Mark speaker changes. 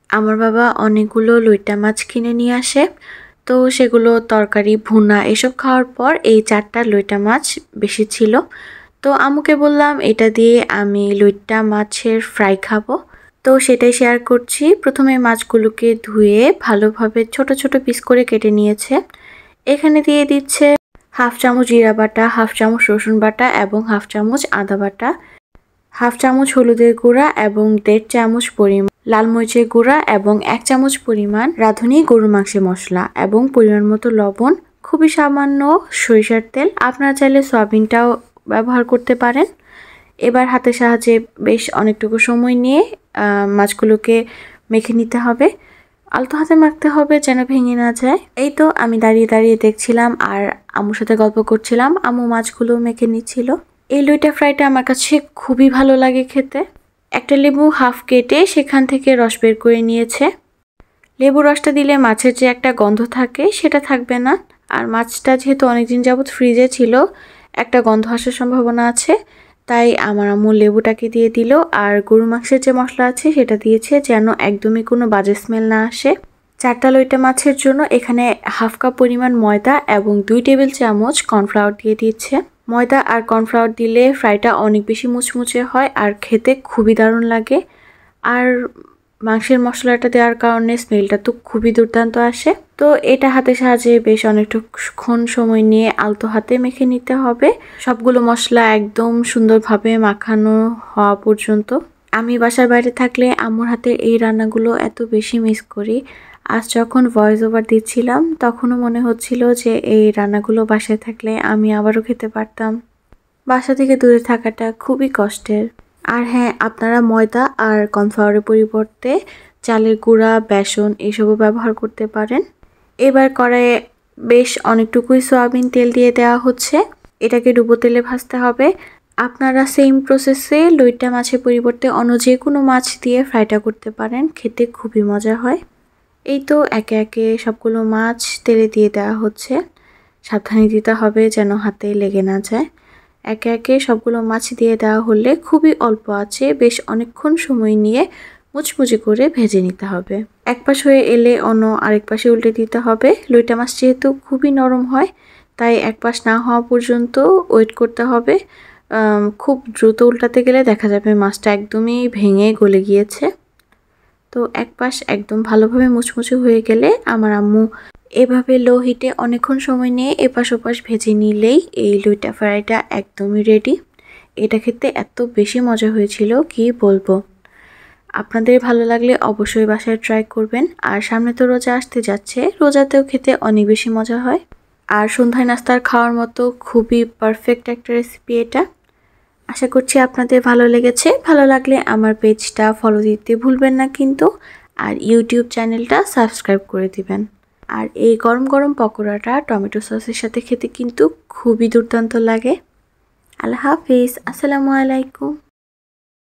Speaker 1: আমার বাবা অনেকগুলো লইটা মাছ কিনে নিয়ে আসে, তো সেগুলো তরকারি ভুনা এসব খাওয়ার পর এই 4টা লইটা মাছ বেশি ছিল। তো আম্মুকে বললাম এটা দিয়ে আমি লইটা মাছের ফ্রাই খাবো, তো সেটাই শেয়ার করছি। প্রথমে মাছগুলোকে ধুয়ে ভালোভাবে ছোট ছোট পিস করে কেটে নিয়েছে। এখানে দিয়ে দিচ্ছে হাফ চামচ জিরা বাটা, হাফ চামচ রসুন বাটা এবং হাফ চামচ আদা বাটা, হাফ চামচ হলুদের গুঁড়া এবং 1.5 চামচ পরিমাণ লাল মরিচের গুঁড়া এবং 1 চামচ পরিমাণ রাঁধুনি গরুর মাংসের মশলা এবং পরিমাণ মতো লবণ, খুবই সামান্য সরিষার তেল। আপনারা চাইলে সয়াবিনটাও ব্যবহার করতে পারেন। এবার হাতের সাহায্যে বেশ অনেকটুকু সময় নিয়ে মাছগুলোকে মেখে নিতে হবে। আলতো হাতে মাখতে হবে যেন ভেঙে না যায়। এই তো আমি দাঁড়িয়ে দাঁড়িয়ে দেখছিলাম আর আম্মুর সাথে গল্প করছিলাম। আম্মু মাছগুলো মেখে নিচ্ছিল। এই লইটা ফ্রাইটা আমার কাছে খুবই ভালো লাগে খেতে। একটা লেবু হাফ কেটে সেখান থেকে রস বের করে নিয়েছে। লেবু রসটা দিলে মাছের যে একটা গন্ধ থাকে সেটা থাকবে না। আর মাছটা যেহেতু অনেকদিন যাবৎ ফ্রিজে ছিল, একটা গন্ধ আসার সম্ভাবনা আছে, তাই আমার আম্মু লেবুটাকে দিয়ে দিল। আর গরু মাংসের যে মশলা আছে সেটা দিয়েছে যেন একদমই কোনো বাজে স্মেল না আসে। 4টা লইটা মাছের জন্য এখানে হাফ কাপ পরিমাণ ময়দা এবং 2 টেবিল চামচ কর্নফ্লাওয়ার দিয়ে দিচ্ছে। ময়দা আর কর্নফ্লাওয়ার দিলে ফ্রাইটা অনেক বেশি মুচমুচে হয় আর খেতে খুবই দারুণ লাগে। আর মাংসের মশলাটা দেওয়ার কারণে স্মেলটা তো খুবই দুর্দান্ত আসে। তো এটা হাতের সাহায্যে বেশ অনেকক্ষণ সময় নিয়ে আলতো হাতে মেখে নিতে হবে, সবগুলো মশলা একদম সুন্দরভাবে মাখানো হওয়া পর্যন্ত। আমি বাসার বাইরে থাকলে আম্মুর হাতের এই রান্নাগুলো এত বেশি মিস করি। আজ যখন ভয়েস ওভার দিচ্ছিলাম তখনও মনে হচ্ছিল যে এই রান্নাগুলো বাসায় থাকলে আমি আবারও খেতে পারতাম। বাসা থেকে দূরে থাকাটা খুবই কষ্টের। আর হ্যাঁ, আপনারা ময়দা আর কর্নফ্লাওয়ারের পরিবর্তে চালের গুঁড়া, বেসন এসবও ব্যবহার করতে পারেন। এবার কড়াইয়ে বেশ অনেকটুকুই সয়াবিন তেল দিয়ে দেওয়া হচ্ছে। এটাকে ডুবো তেলে ভাজতে হবে। আপনারা সেম প্রসেসে লইটা মাছের পরিবর্তে অন্য যে কোনো মাছ দিয়ে ফ্রাইটা করতে পারেন, খেতে খুবই মজা হয়। এই তো একে একে সবগুলো মাছ তেলে দিয়ে দেওয়া হচ্ছে। সাবধানে দিতে হবে যেন হাতে লেগে না যায়। একে একে সবগুলো মাছ দিয়ে দেওয়া হলে খুবই অল্প আঁচে বেশ অনেকক্ষণ সময় নিয়ে মুচমুচে করে ভেজে নিতে হবে। এক পাশ হয়ে এলে অন্য আরেক পাশে উল্টে দিতে হবে। লইটা মাছ যেহেতু খুবই নরম হয়, তাই এক পাশ না হওয়া পর্যন্ত ওয়েট করতে হবে। খুব দ্রুত উল্টাতে গেলে দেখা যাবে মাছটা একদমই ভেঙে গলে গিয়েছে। তো এক পাশ একদম ভালোভাবে মুচমুচে হয়ে গেলে আমার আম্মু এভাবে লো হিটে অনেকক্ষণ সময় নিয়ে এপাশ ওপাশ ভেজে নিলেই এই লইটা ফ্রাইটা একদমই রেডি। এটা খেতে এত বেশি মজা হয়েছিল কি বলবো। আপনাদের ভালো লাগলে অবশ্যই বাসায় ট্রাই করবেন। আর সামনে তো রোজা আসতে যাচ্ছে, রোজাতেও খেতে অনেক বেশি মজা হয়। আর সন্ধ্যায় নাস্তার খাওয়ার মতো খুবই পারফেক্ট একটা রেসিপি এটা। আশা করছি আপনাদের ভালো লেগেছে। ভালো লাগলে আমার পেজটা ফলো দিতে ভুলবেন না কিন্তু। আর ইউটিউব চ্যানেলটা সাবস্ক্রাইব করে দিবেন। আর এই গরম গরম পকোড়াটা টমেটো সসের সাথে খেতে কিন্তু খুবই দুর্দান্ত লাগে। আল্লাহ হাফিজ, আসসালামু আলাইকুম।